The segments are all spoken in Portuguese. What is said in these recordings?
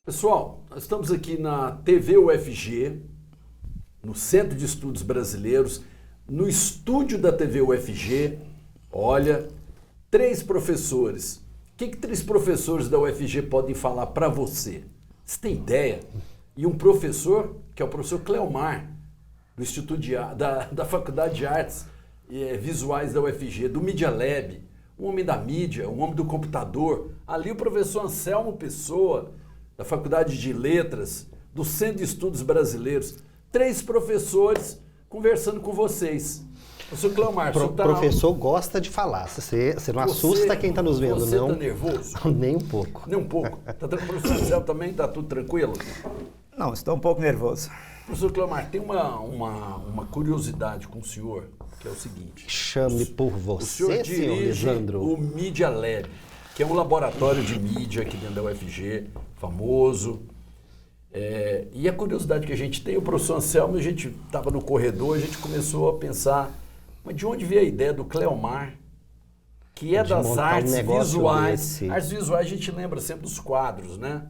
Pessoal, nós estamos aqui na TV UFG, no Centro de Estudos Brasileiros, no estúdio da TV UFG. Olha, 3 professores. O que 3 professores da UFG podem falar para você? Você tem ideia? E um professor, que é o professor Cleomar, do Instituto da Faculdade de Artes Visuais da UFG, do Media Lab, um homem da mídia, um homem do computador. Ali o professor Anselmo Pessoa, da Faculdade de Letras, do Centro de Estudos Brasileiros. 3 professores conversando com vocês. Professor Cleomar, professor gosta de falar. Você não assusta quem está nos vendo, você não? Você está nervoso? Nem um pouco. Nem um pouco. Professor Anselmo também está tudo tranquilo? Não, estou um pouco nervoso. Professor Cleomar, tem uma curiosidade com o senhor, que é o seguinte. Chame por você, o senhor dirige Lisandro. o Media Lab, que é um laboratório de mídia aqui dentro da UFG, famoso. E a curiosidade que a gente tem, o professor Anselmo, a gente estava no corredor, a gente começou a pensar, mas de onde veio a ideia do Cleomar, que é das artes visuais. Desse. Artes visuais a gente lembra sempre dos quadros, né?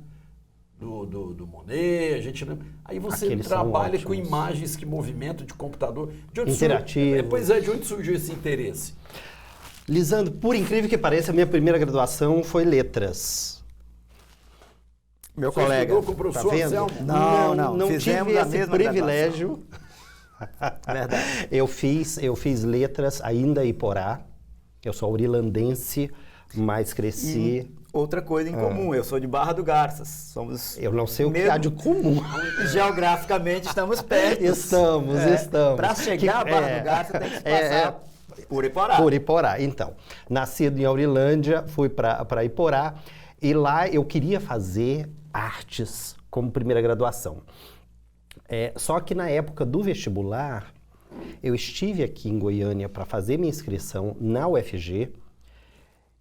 Do Monet, a gente lembra. Aí você Aqueles trabalha com imagens que movimentam de computador. De onde interativo. Pois é, de onde surgiu esse interesse? Lisandro, por incrível que pareça, a minha primeira graduação foi letras. Meu Você colega. estudou com o professor Tá vendo? Anselmo? Não Fizemos tive a esse mesma privilégio. Verdade. Eu fiz letras ainda em Iporá. Eu sou aurilandense, mas cresci. Outra coisa em comum, eu sou de Barra do Garças. Somos Eu não sei o que há de comum. Geograficamente estamos perto. Estamos. Para chegar a Barra do Garças tem que passar por Iporá. Por Iporá. Então, nascido em Aurilândia, fui para Iporá e lá eu queria fazer artes como primeira graduação. Só que na época do vestibular, eu estive aqui em Goiânia para fazer minha inscrição na UFG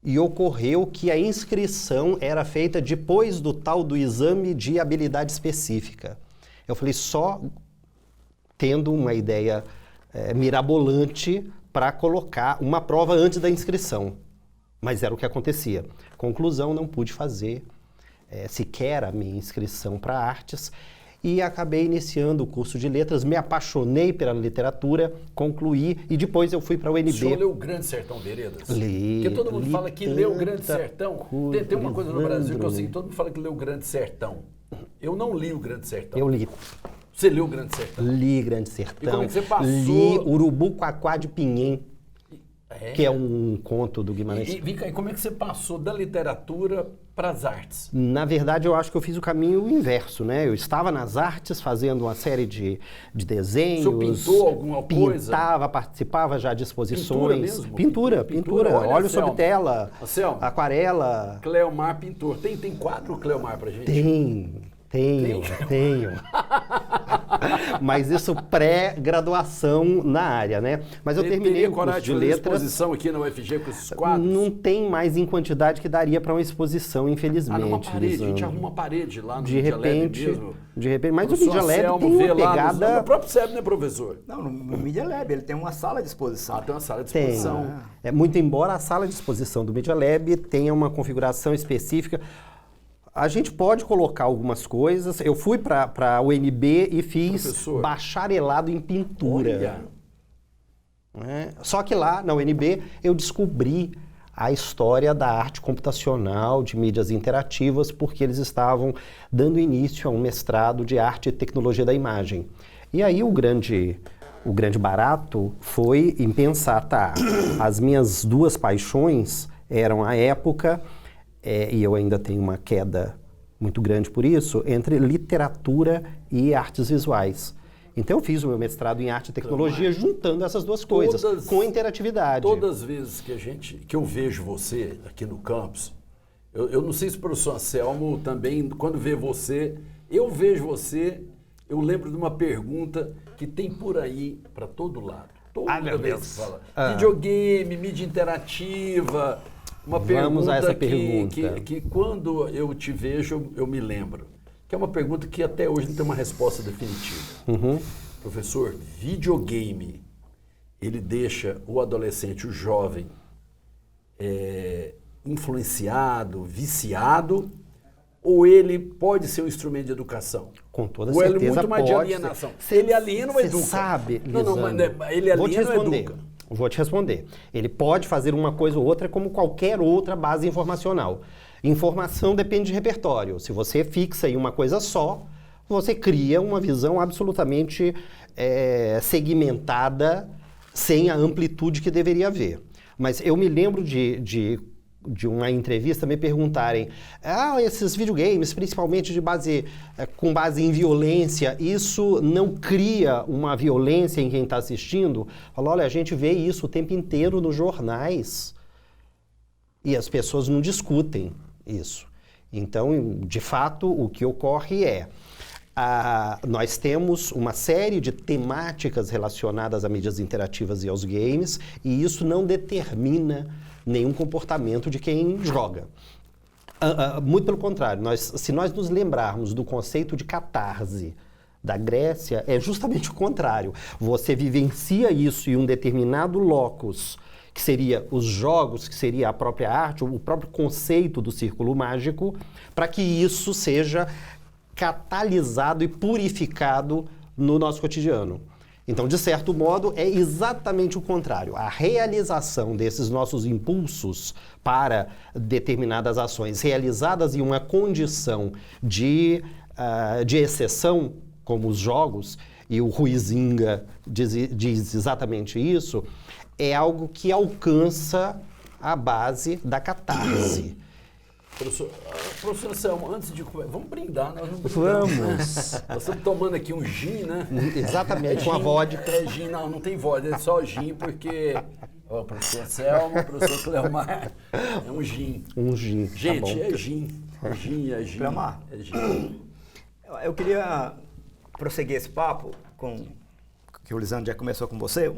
e ocorreu que a inscrição era feita depois do tal do exame de habilidade específica. Eu falei, só tendo uma ideia mirabolante para colocar uma prova antes da inscrição. Mas era o que acontecia. Conclusão, não pude fazer sequer a minha inscrição para artes e acabei iniciando o curso de letras, me apaixonei pela literatura, concluí e depois eu fui para a UNB. O senhor leu o Grande Sertão Veredas? Li. Porque todo mundo fala que leu o Grande Sertão. Tem uma coisa no Brasil que é o seguinte, todo mundo fala que leu o Grande Sertão. Eu não li o Grande Sertão. Eu li. Você leu o Grande Sertão? Li Grande Sertão. E como é que você passou? Li Urubuquaquá de Pinhém, que é um conto do Guimarães. E como é que você passou da literatura para as artes? Na verdade, eu acho que eu fiz o caminho inverso, né? Eu estava nas artes fazendo uma série de desenhos. O senhor pintou alguma coisa? Pintava, participava já de exposições. Pintura mesmo? Pintura. Óleo sobre tela, Anselmo, aquarela. Cleomar pintor. Tem quadro Cleomar pra gente? Tenho. Mas isso pré-graduação na área, né? Mas eu terminei o curso de letras. Exposição aqui na UFG com esses quadros? Não tem mais em quantidade que daria para uma exposição, infelizmente. Numa parede, a gente arruma uma parede lá no Media Lab mesmo. De repente, mas o Media Lab tem uma pegada... No próprio CEP, né, professor? Não, no Media Lab, ele tem uma sala de exposição. Tem uma sala de exposição. Muito embora a sala de exposição do Media Lab tenha uma configuração específica, a gente pode colocar algumas coisas. Eu fui para a UNB e fiz bacharelado em pintura. Só que lá, na UNB, eu descobri a história da arte computacional, de mídias interativas, porque eles estavam dando início a um mestrado de arte e tecnologia da imagem. E aí o grande barato foi em pensar, as minhas 2 paixões eram a época... e eu ainda tenho uma queda muito grande por isso, entre literatura e artes visuais. Então eu fiz o meu mestrado em arte e tecnologia juntando essas 2 coisas, com interatividade. Todas as vezes que eu vejo você aqui no campus, eu não sei se o professor Anselmo também, quando vê você, eu vejo você, eu lembro de uma pergunta que tem por aí para todo lado. Toda vez que fala videogame, mídia interativa... Uma Vamos a essa pergunta. Que quando eu te vejo, eu me lembro. Que é uma pergunta que até hoje não tem uma resposta definitiva. Professor, videogame, ele deixa o adolescente, o jovem, influenciado, viciado, ou ele pode ser um instrumento de educação? Com toda ou certeza ele é muito mais de pode alienação? ser. Ele aliena ou educa? Você sabe, não, mas ele aliena ou educa? Vou te responder. Ele pode fazer uma coisa ou outra como qualquer outra base informacional. Informação depende de repertório. Se você fixa em uma coisa só, você cria uma visão absolutamente segmentada, sem a amplitude que deveria haver. Mas eu me lembro de uma entrevista me perguntarem: esses videogames, principalmente com base em violência, isso não cria uma violência em quem está assistindo? Falo, olha, a gente vê isso o tempo inteiro nos jornais e as pessoas não discutem isso. Então, de fato, o que ocorre é nós temos uma série de temáticas relacionadas a mídias interativas e aos games, e isso não determina nenhum comportamento de quem joga. Muito pelo contrário, se nós nos lembrarmos do conceito de catarse da Grécia, é justamente o contrário. Você vivencia isso em um determinado locus, que seria os jogos, que seria a própria arte, o próprio conceito do círculo mágico, para que isso seja catalisado e purificado no nosso cotidiano. Então, de certo modo, é exatamente o contrário. A realização desses nossos impulsos para determinadas ações realizadas em uma condição de exceção, como os jogos, e o Huizinga diz exatamente isso, é algo que alcança a base da catarse. Professor Anselmo, antes de começar, vamos brindar, né? Vamos! Nós estamos tomando aqui um gin, né? Exatamente, com a vodka. É gin, não tem vodka, é só gin, porque o professor Anselmo, o professor Cleomar, é um gin. Um gin, gente, tá bom. É gin. É gin. Cleomar, é gin. Eu queria prosseguir esse papo, que o Lisandro já começou com você,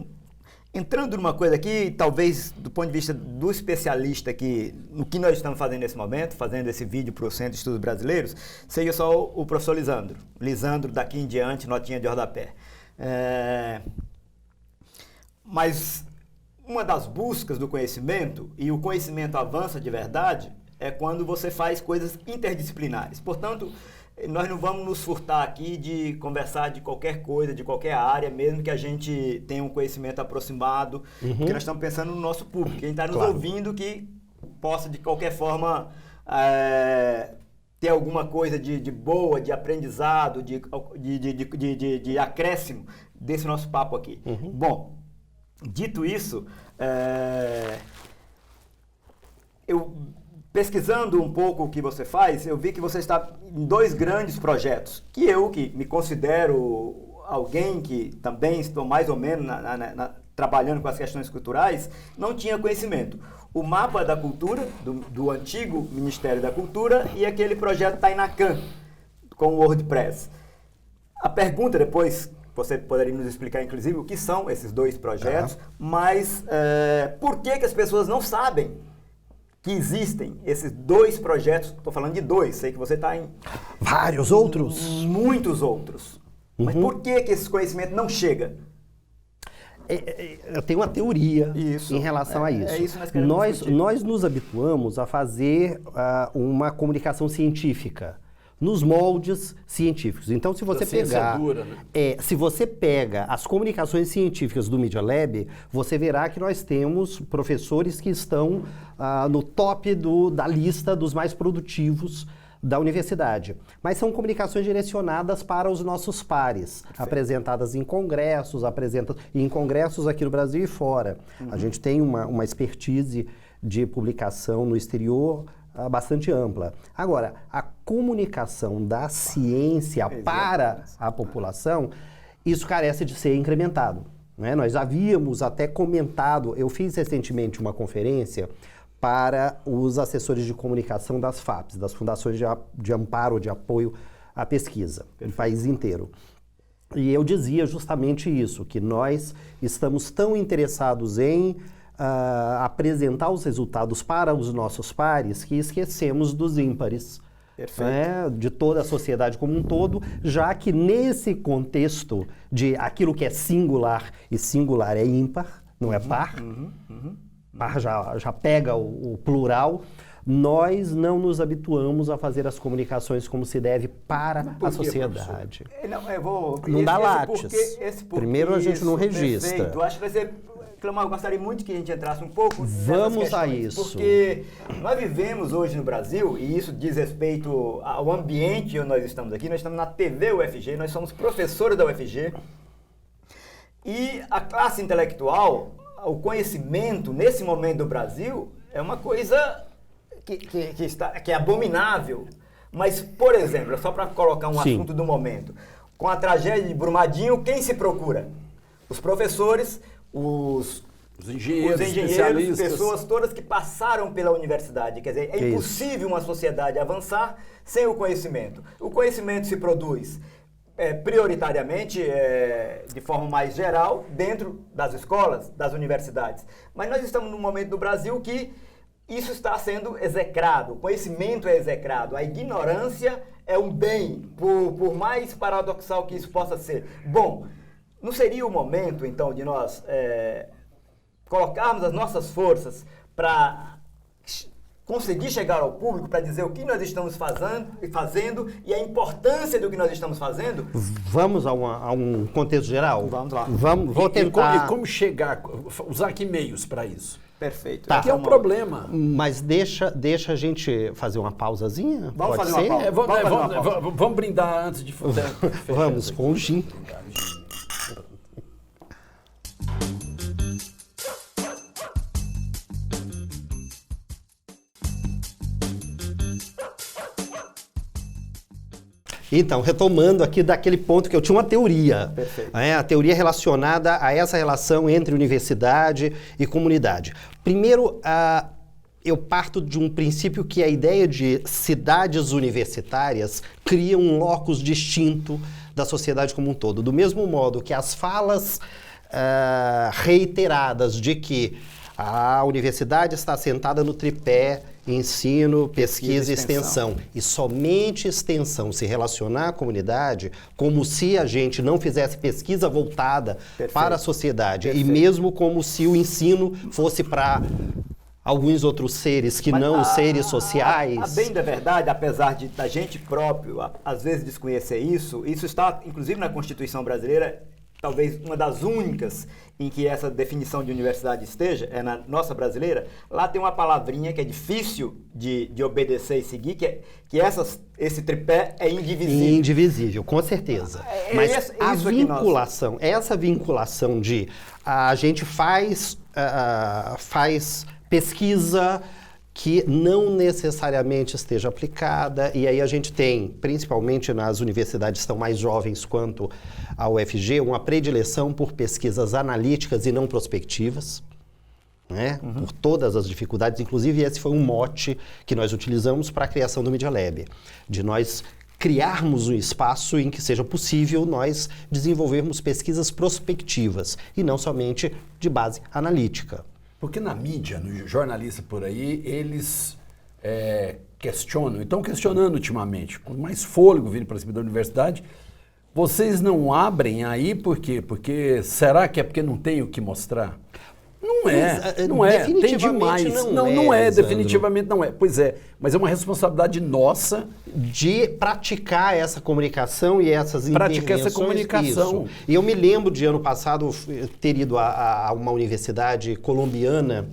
entrando numa coisa aqui, talvez do ponto de vista do especialista aqui, no que nós estamos fazendo nesse momento, fazendo esse vídeo para o Centro de Estudos Brasileiros, seja só o professor Lisandro. Lisandro, daqui em diante, notinha de rodapé. Mas uma das buscas do conhecimento, e o conhecimento avança de verdade, é quando você faz coisas interdisciplinares. Portanto, nós não vamos nos furtar aqui de conversar de qualquer coisa, de qualquer área, mesmo que a gente tenha um conhecimento aproximado, porque nós estamos pensando no nosso público, quem está nos ouvindo que possa, de qualquer forma, ter alguma coisa de boa, de aprendizado, de acréscimo desse nosso papo aqui. Bom, dito isso, pesquisando um pouco o que você faz, eu vi que você está em 2 grandes projetos, que me considero alguém que também estou mais ou menos trabalhando com as questões culturais, não tinha conhecimento. O Mapa da Cultura, do antigo Ministério da Cultura, e aquele projeto Tainacan, com o WordPress. A pergunta depois, você poderia nos explicar, inclusive, o que são esses 2 projetos, mas por que as pessoas não sabem que existem esses 2 projetos? Estou falando de 2, sei que você está em... Vários outros? Muitos outros. Mas por que esse conhecimento não chega? Eu tenho uma teoria em relação a isso. É isso que nós queremos nós nos habituamos a fazer uma comunicação científica nos moldes científicos. Então, se você pegar, dura, né? se você pega as comunicações científicas do Media Lab, você verá que nós temos professores que estão no top da lista dos mais produtivos da universidade. Mas são comunicações direcionadas para os nossos pares, apresentadas em congressos, aqui no Brasil e fora. A gente tem uma expertise de publicação no exterior bastante ampla. Agora, a comunicação da ciência para a população, isso carece de ser incrementado, né? Nós havíamos até comentado, eu fiz recentemente uma conferência para os assessores de comunicação das FAPs, das Fundações de Amparo, de Apoio à Pesquisa, no país inteiro. E eu dizia justamente isso, que nós estamos tão interessados em apresentar os resultados para os nossos pares que esquecemos dos ímpares, né, de toda a sociedade como um todo, já que nesse contexto de aquilo que é singular, e singular é ímpar, não é par, par já pega o plural, nós não nos habituamos a fazer as comunicações como se deve para a sociedade. Não dá látis. Primeiro a gente não registra. Perfeito. Acho que vai ser... Eu gostaria muito que a gente entrasse um pouco Vamos a isso. Porque nós vivemos hoje no Brasil, e isso diz respeito ao ambiente onde nós estamos aqui, nós estamos na TV UFG, nós somos professores da UFG, e a classe intelectual, o conhecimento, nesse momento do Brasil, é uma coisa que é abominável. Mas, por exemplo, só para colocar um assunto do momento, com a tragédia de Brumadinho, quem se procura? Os professores... Os engenheiros, pessoas todas que passaram pela universidade. Quer dizer, é impossível uma sociedade avançar sem o conhecimento. O conhecimento se produz prioritariamente, de forma mais geral, dentro das escolas, das universidades. Mas nós estamos num momento do Brasil que isso está sendo execrado, o conhecimento é execrado, a ignorância é um bem, por mais paradoxal que isso possa ser. Bom, não seria o momento, então, de nós colocarmos as nossas forças para conseguir chegar ao público, para dizer o que nós estamos fazendo e a importância do que nós estamos fazendo? Vamos a um contexto geral? Vamos lá. Vou tentar... E como chegar, usar que meios para isso? Perfeito. Tá. Que é um problema. Mas deixa a gente fazer uma pausazinha? Vamos fazer uma pausa. Vamos brindar antes de fechar. Vamos com o gin. Então, retomando aqui daquele ponto que eu tinha uma teoria. Perfeito. A teoria relacionada a essa relação entre universidade e comunidade. Primeiro, eu parto de um princípio que a ideia de cidades universitárias cria um locus distinto da sociedade como um todo. Do mesmo modo que as falas reiteradas de que a universidade está assentada no tripé ensino, pesquisa e extensão. E somente extensão se relacionar à comunidade, como se a gente não fizesse pesquisa voltada para a sociedade. E mesmo como se o ensino fosse para alguns outros seres que não os seres sociais. A bem da verdade, apesar de a gente próprio, às vezes, desconhecer isso está, inclusive, na Constituição brasileira, talvez uma das únicas em que essa definição de universidade esteja, é na nossa brasileira. Lá tem uma palavrinha que é difícil de obedecer e seguir, que esse tripé é indivisível. Indivisível, com certeza. Mas essa vinculação de a gente faz pesquisa que não necessariamente esteja aplicada, e aí a gente tem, principalmente nas universidades tão mais jovens quanto a UFG, uma predileção por pesquisas analíticas e não prospectivas, né? Por todas as dificuldades, inclusive esse foi um mote que nós utilizamos para a criação do Media Lab, de nós criarmos um espaço em que seja possível nós desenvolvermos pesquisas prospectivas e não somente de base analítica. Porque na mídia, no jornalista por aí, eles questionam, e estão questionando ultimamente, com mais fôlego vindo para cima da universidade. Vocês não abrem aí por quê? Porque será que é porque não tem o que mostrar? Não é, tem demais. Definitivamente não é. Pois é, mas é uma responsabilidade nossa de praticar essa comunicação e essas intervenções. Praticar essa comunicação. Isso. E eu me lembro de ano passado ter ido a uma universidade colombiana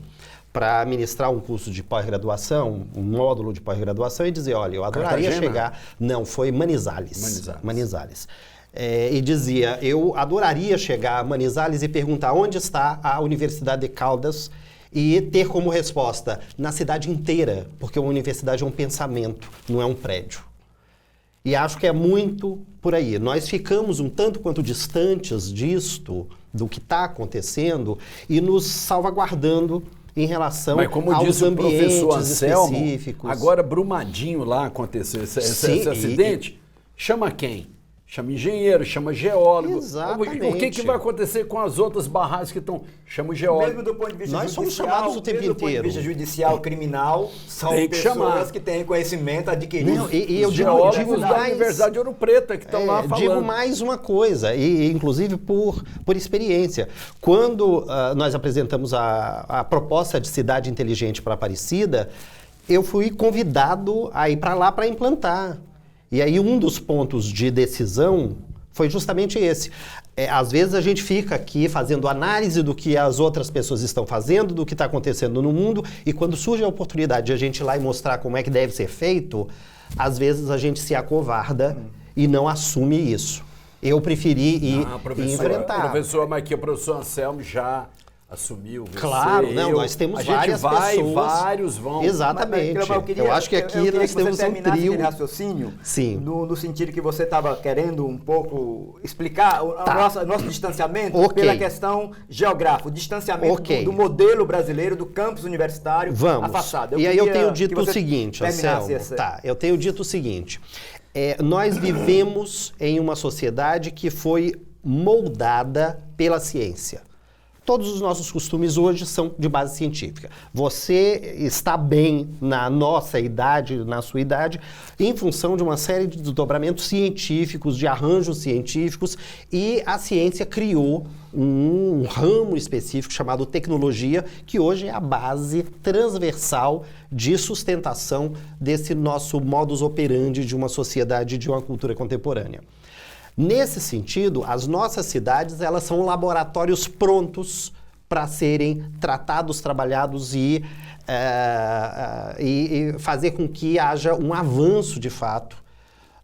para ministrar um curso de pós-graduação, um módulo de pós-graduação e dizer, olha, eu adoraria chegar... Não, foi Manizales. E dizia, eu adoraria chegar a Manizales e perguntar onde está a Universidade de Caldas e ter como resposta, na cidade inteira, porque uma universidade é um pensamento, não é um prédio. E acho que é muito por aí. Nós ficamos um tanto quanto distantes disto, do que está acontecendo, e nos salvaguardando em relação aos ambientes Anselmo, específicos. Agora, Brumadinho lá aconteceu esse acidente, chama quem? Chama engenheiro, chama geólogo. Exatamente. O que vai acontecer com as outras barragens que estão... Chama o geólogo. Mesmo do ponto de vista Nós judicial, somos chamados o tempo inteiro. Do ponto de vista judicial, criminal, são pessoas que têm conhecimento adquirido. Não, e eu os digo geólogos da mais, Universidade de Ouro Preto que estão lá falando. Digo mais uma coisa, e inclusive por experiência. Quando nós apresentamos a proposta de cidade inteligente para Aparecida, eu fui convidado a ir para lá para implantar. E aí um dos pontos de decisão foi justamente esse. Às vezes a gente fica aqui fazendo análise do que as outras pessoas estão fazendo, do que está acontecendo no mundo, e quando surge a oportunidade de a gente ir lá e mostrar como é que deve ser feito, às vezes a gente se acovarda e não assume isso. Eu preferi ir e enfrentar. Professor, mas aqui o professor Anselmo já assumiu. Você, claro, não, nós temos várias pessoas. Vários vão. Exatamente. Mas, eu acho que aqui nós temos um trio. Raciocínio, sim. No sentido que você estava querendo um pouco explicar o nosso distanciamento pela questão geográfica, o distanciamento do modelo brasileiro, do campus universitário afastado. E aí eu tenho dito o seguinte, Anselmo. Eu tenho dito o seguinte. Nós vivemos em uma sociedade que foi moldada pela ciência. Todos os nossos costumes hoje são de base científica. Você está bem na nossa idade, na sua idade, em função de uma série de desdobramentos científicos, de arranjos científicos, e a ciência criou um ramo específico chamado tecnologia, que hoje é a base transversal de sustentação desse nosso modus operandi de uma sociedade, de uma cultura contemporânea. Nesse sentido, as nossas cidades, elas são laboratórios prontos para serem tratados, trabalhados e fazer com que haja um avanço, de fato,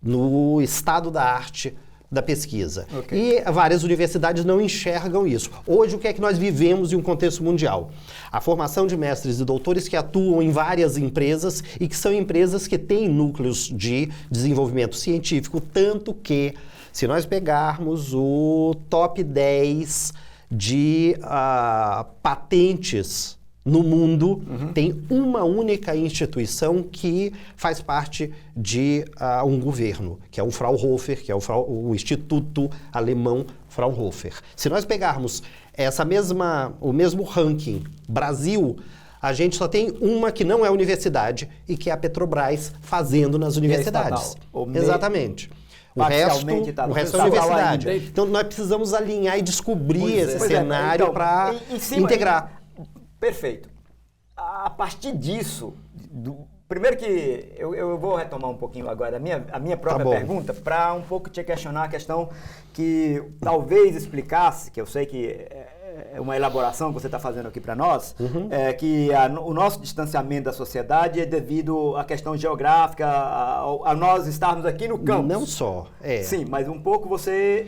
no estado da arte da pesquisa. Okay. E várias universidades não enxergam isso. Hoje, o que é que nós vivemos em um contexto mundial? A formação de mestres e doutores que atuam em várias empresas e que são empresas que têm núcleos de desenvolvimento científico, tanto que, se nós pegarmos o top 10 de patentes no mundo, tem uma única instituição que faz parte de um governo, que é o Fraunhofer, que é o Instituto Alemão Fraunhofer. Se nós pegarmos o mesmo ranking Brasil, a gente só tem uma que não é universidade e que é a Petrobras fazendo nas universidades. Exatamente. O resto é universidade. Então, nós precisamos alinhar e descobrir esse cenário para integrar. Perfeito. A partir disso, primeiro que eu vou retomar um pouquinho agora a minha própria pergunta para um pouco te questionar a questão que talvez explicasse, que eu sei que é uma elaboração que você está fazendo aqui para nós, que o nosso distanciamento da sociedade é devido à questão geográfica, a nós estarmos aqui no campus. Não só. Sim, mas um pouco você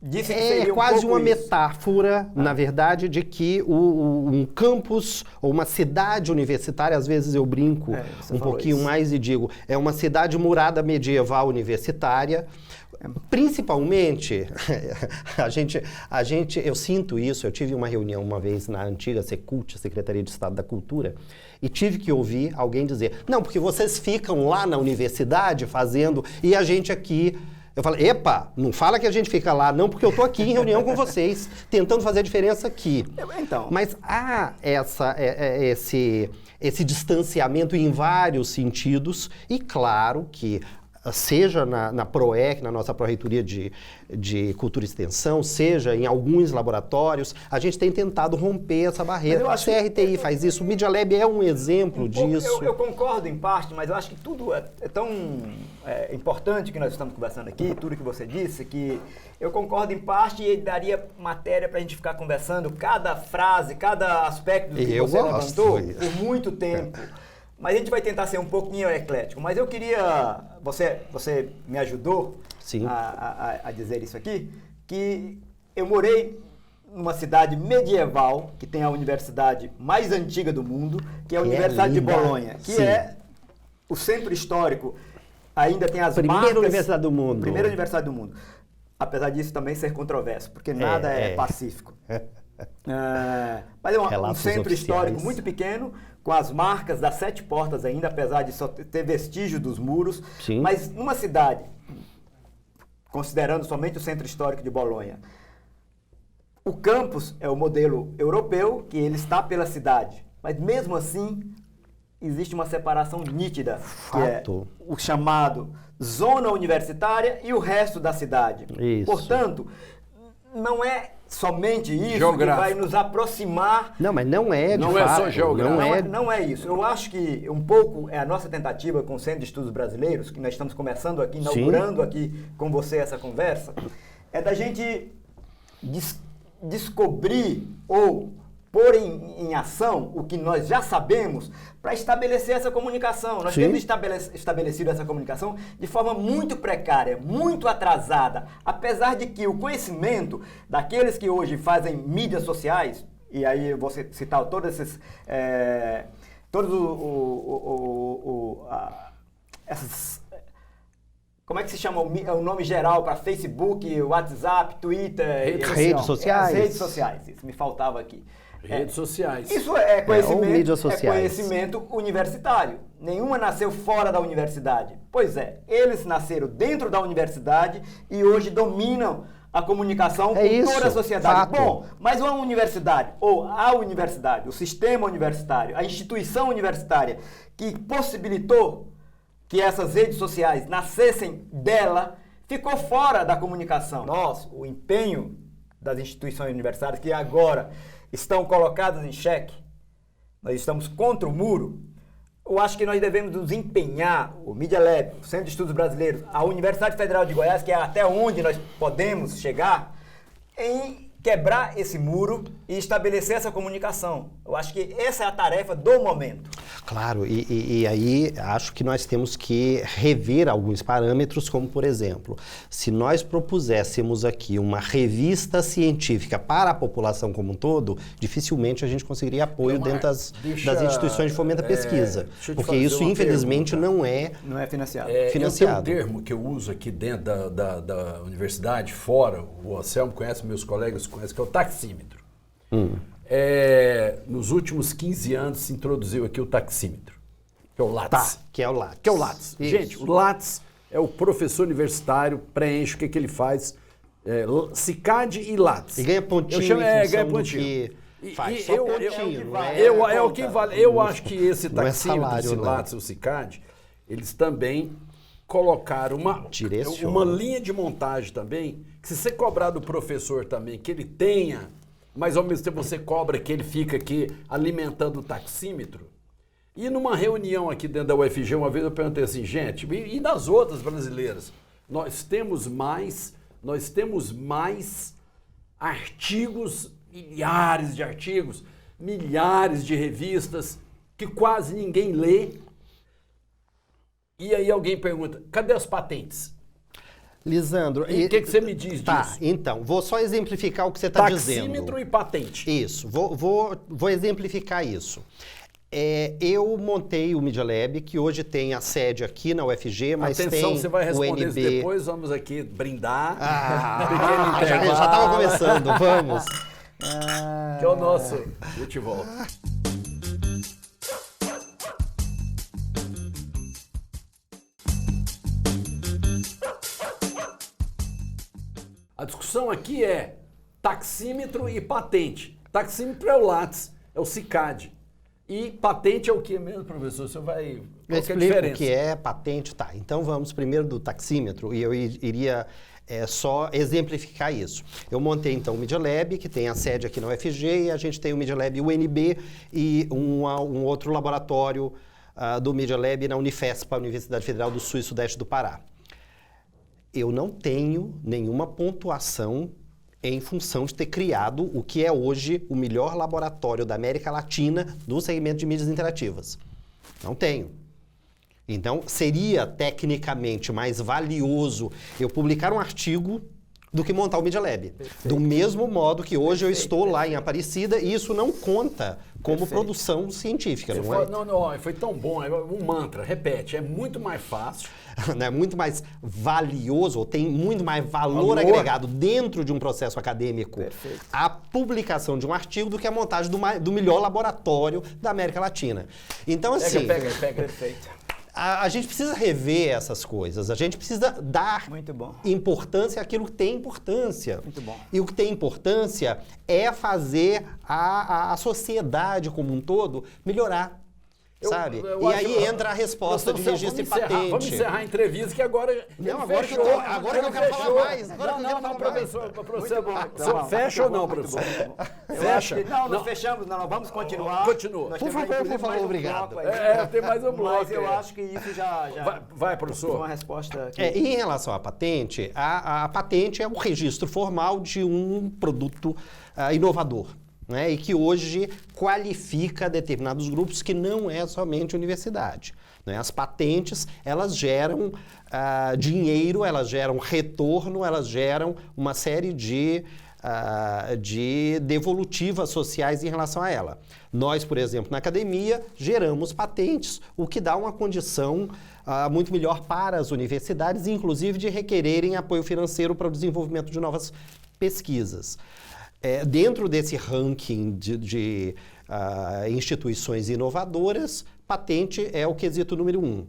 disse que seria quase uma metáfora, na verdade, de que um campus ou uma cidade universitária, às vezes eu brinco um pouquinho mais e digo, é uma cidade murada medieval universitária. Principalmente, eu sinto isso, eu tive uma reunião uma vez na antiga Secult, Secretaria de Estado da Cultura, e tive que ouvir alguém dizer, não, porque vocês ficam lá na universidade fazendo, e a gente aqui... Eu falei, epa, não fala que a gente fica lá, não, porque eu estou aqui em reunião com vocês, tentando fazer a diferença aqui. Então. Mas há esse distanciamento em vários sentidos, e claro que seja na PROEC, na nossa Pró-Reitoria de Cultura e Extensão, seja em alguns laboratórios, a gente tem tentado romper essa barreira. A CRTI faz isso, o Media Lab é um exemplo disso. Eu concordo em parte, mas eu acho que tudo é tão importante que nós estamos conversando aqui, tudo que você disse, que eu concordo em parte e daria matéria para a gente ficar conversando cada frase, cada aspecto do que você levantou por muito tempo. Mas a gente vai tentar ser um pouquinho eclético. Mas eu queria... Você me ajudou a dizer isso aqui, que eu morei numa cidade medieval, que tem a universidade mais antiga do mundo, que é a Universidade de Bolonha, que é o centro histórico. Ainda tem as marcas... Primeira universidade do mundo. Primeira universidade do mundo. Apesar disso também ser controverso, porque nada é pacífico. Mas é um centro histórico muito pequeno, com as marcas das 7 portas ainda, apesar de só ter vestígio dos muros. Sim. Mas numa cidade, considerando somente o centro histórico de Bolonha, o campus é o modelo europeu, que ele está pela cidade. Mas mesmo assim, existe uma separação nítida, que é o chamado zona universitária e o resto da cidade. Isso. Portanto, não é somente isso que vai nos aproximar. Não, mas não é de não fato. É só geográfico. Não é isso. Eu acho que um pouco é a nossa tentativa com o Centro de Estudos Brasileiros, que nós estamos começando aqui, inaugurando aqui com você essa conversa, é da gente descobrir ou pôr em ação o que nós já sabemos para estabelecer essa comunicação. Nós temos estabelecido essa comunicação de forma muito precária, muito atrasada, apesar de que o conhecimento daqueles que hoje fazem mídias sociais, e aí eu vou citar todos esses... como é que se chama o nome geral para Facebook, WhatsApp, Twitter? Redes sociais. As redes sociais, isso me faltava aqui. Redes sociais. Isso é conhecimento, sociais. É conhecimento universitário. Nenhuma nasceu fora da universidade. Pois é, eles nasceram dentro da universidade e hoje dominam a comunicação com toda a sociedade. Fato. Bom, mas uma universidade, ou a universidade, o sistema universitário, a instituição universitária que possibilitou que essas redes sociais nascessem dela, ficou fora da comunicação. Nós, o empenho das instituições universitárias que agora estão colocadas em xeque, nós estamos contra o muro, eu acho que nós devemos nos empenhar, o Media Lab, o Centro de Estudos Brasileiros, a Universidade Federal de Goiás, que é até onde nós podemos chegar, em quebrar esse muro e estabelecer essa comunicação. Eu acho que essa é a tarefa do momento. Claro, e aí acho que nós temos que rever alguns parâmetros, como por exemplo, se nós propuséssemos aqui uma revista científica para a população como um todo, dificilmente a gente conseguiria apoio dentro das instituições de fomento à pesquisa, porque isso infelizmente não é financiado. Eu tenho um termo que eu uso aqui dentro da universidade, fora, o Anselmo conhece, meus colegas conhecem, que é o taxímetro. Nos últimos 15 anos se introduziu aqui o taxímetro, que é o Lattes. Que é o Lattes. Gente, o Lattes é o professor universitário, preenche o que ele faz, CICAD e Lattes. E ganha pontinho ganha pontinho. Faz só pontinho, é o que vale. Eu acho que esse taxímetro, esse Lattes e o CICAD, eles também colocaram uma linha de montagem também, que se você cobrar do professor também, que ele tenha, mas ao mesmo tempo você cobra que ele fica aqui alimentando o taxímetro. E numa reunião aqui dentro da UFG, uma vez eu perguntei assim, gente, e das outras brasileiras? Nós temos mais artigos, milhares de artigos, milhares de revistas que quase ninguém lê. E aí alguém pergunta, cadê as patentes? Lisandro... E o que você me diz disso? Então, vou só exemplificar o que você está dizendo. Taxímetro e patente. Isso, vou exemplificar isso. Eu montei o Media Lab, que hoje tem a sede aqui na UFG, mas tem você vai responder o isso UNB... depois, vamos aqui brindar. Já estava começando, vamos. Que é o nosso. Eu te volto. A discussão aqui é taxímetro e patente. Taxímetro é o Lattes, é o CICAD. E patente é o que mesmo, professor? Você vai... Eu explico o que é patente. Tá, então vamos primeiro do taxímetro e eu iria só exemplificar isso. Eu montei então o Media Lab, que tem a sede aqui na UFG, e a gente tem o Media Lab UNB e um outro laboratório do Media Lab na Unifesp, a Universidade Federal do Sul e Sudeste do Pará. Eu não tenho nenhuma pontuação em função de ter criado o que é hoje o melhor laboratório da América Latina no segmento de mídias interativas. Não tenho. Então, seria tecnicamente mais valioso eu publicar um artigo do que montar o Media Lab. Perfeito. Do mesmo modo que hoje eu estou lá em Aparecida e isso não conta como produção científica. Não, foi tão bom, é um mantra, repete, é muito mais fácil. É muito mais valioso, ou tem muito mais valor agregado dentro de um processo acadêmico a publicação de um artigo do que a montagem do melhor laboratório da América Latina. Então, assim... Pega. Perfeito. A gente precisa rever essas coisas, a gente precisa dar importância àquilo que tem importância. Muito bom. E o que tem importância é fazer a sociedade como um todo melhorar. sabe? E aí entra a resposta de registro e patente. Vamos encerrar a entrevista, que agora... Não, agora que eu quero falar mais. Professor, fecha ou não, professor? Fecha? Não fechamos, não. Vamos continuar. Continua. Por favor, obrigado. Tem mais um bloco. Mas eu acho que isso já... Vai, professor. Uma resposta aqui. Em relação à patente, a patente é o registro formal de um produto inovador. Né, e que hoje qualifica determinados grupos que não é somente universidade. Né? As patentes, elas geram dinheiro, elas geram retorno, elas geram uma série de devolutivas sociais em relação a ela. Nós, por exemplo, na academia, geramos patentes, o que dá uma condição muito melhor para as universidades, inclusive de requererem apoio financeiro para o desenvolvimento de novas pesquisas. Dentro desse ranking de instituições inovadoras, patente é o quesito número 1.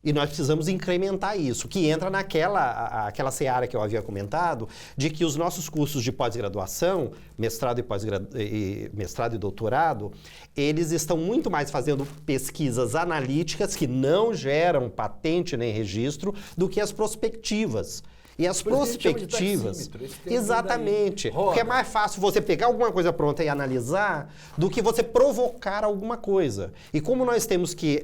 E nós precisamos incrementar isso, que entra aquela seara que eu havia comentado, de que os nossos cursos de pós-graduação, mestrado e doutorado, eles estão muito mais fazendo pesquisas analíticas que não geram patente nem registro do que as prospectivas. E as prospectivas, exatamente, porque é mais fácil você pegar alguma coisa pronta e analisar do que você provocar alguma coisa. E como nós temos que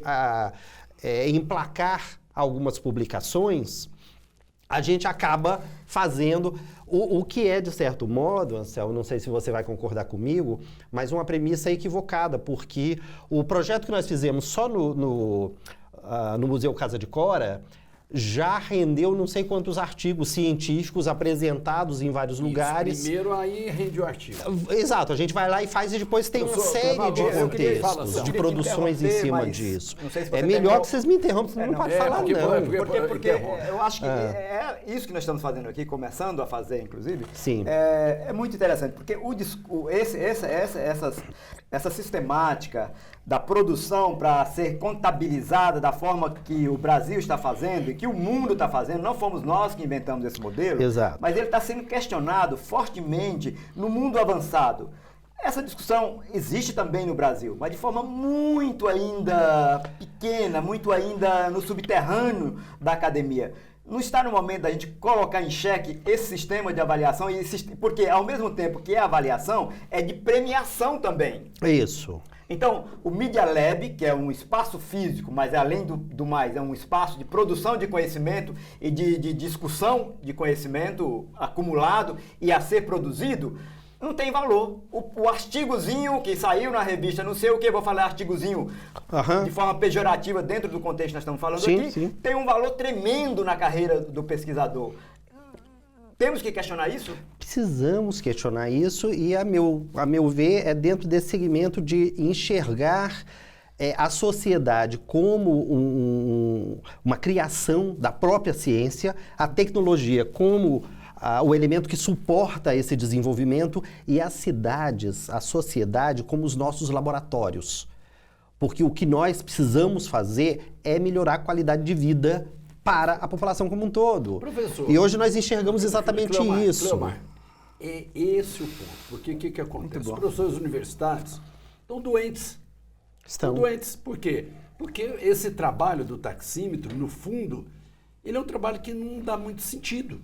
emplacar algumas publicações, a gente acaba fazendo o que é, de certo modo, Anselmo, não sei se você vai concordar comigo, mas uma premissa equivocada, porque o projeto que nós fizemos só no Museu Casa de Cora já rendeu não sei quantos artigos científicos apresentados em vários lugares. Primeiro aí rende o artigo. Exato, a gente vai lá e faz e depois tem uma série de contextos, de produções em cima disso. Se é melhor que vocês me interrompam, você não pode falar não. Porque eu acho que é isso que nós estamos fazendo aqui, começando a fazer, inclusive. Sim. É muito interessante, porque essa sistemática da produção para ser contabilizada da forma que o Brasil está fazendo e que o mundo está fazendo, não fomos nós que inventamos esse modelo, exato, mas ele está sendo questionado fortemente no mundo avançado. Essa discussão existe também no Brasil, mas de forma muito ainda pequena, muito ainda no subterrâneo da academia. Não está no momento da gente colocar em xeque esse sistema de avaliação, porque ao mesmo tempo que é avaliação, é de premiação também. Isso. Então, o Media Lab, que é um espaço físico, mas além do mais, é um espaço de produção de conhecimento e de discussão de conhecimento acumulado e a ser produzido, não tem valor. O artigozinho que saiu na revista, não sei o que, vou falar artigozinho de forma pejorativa dentro do contexto que nós estamos falando aqui, tem um valor tremendo na carreira do pesquisador. Temos que questionar isso? Precisamos questionar isso e, a meu ver, é dentro desse segmento de enxergar a sociedade como uma criação da própria ciência, a tecnologia como o elemento que suporta esse desenvolvimento e as cidades, a sociedade como os nossos laboratórios. Porque o que nós precisamos fazer é melhorar a qualidade de vida para a população como um todo. Professor, e hoje nós enxergamos exatamente isso. Cleomar, é esse o ponto. Porque o que acontece? Os professores universitários estão doentes. Estão doentes. Por quê? Porque esse trabalho do taxímetro, no fundo, ele é um trabalho que não dá muito sentido.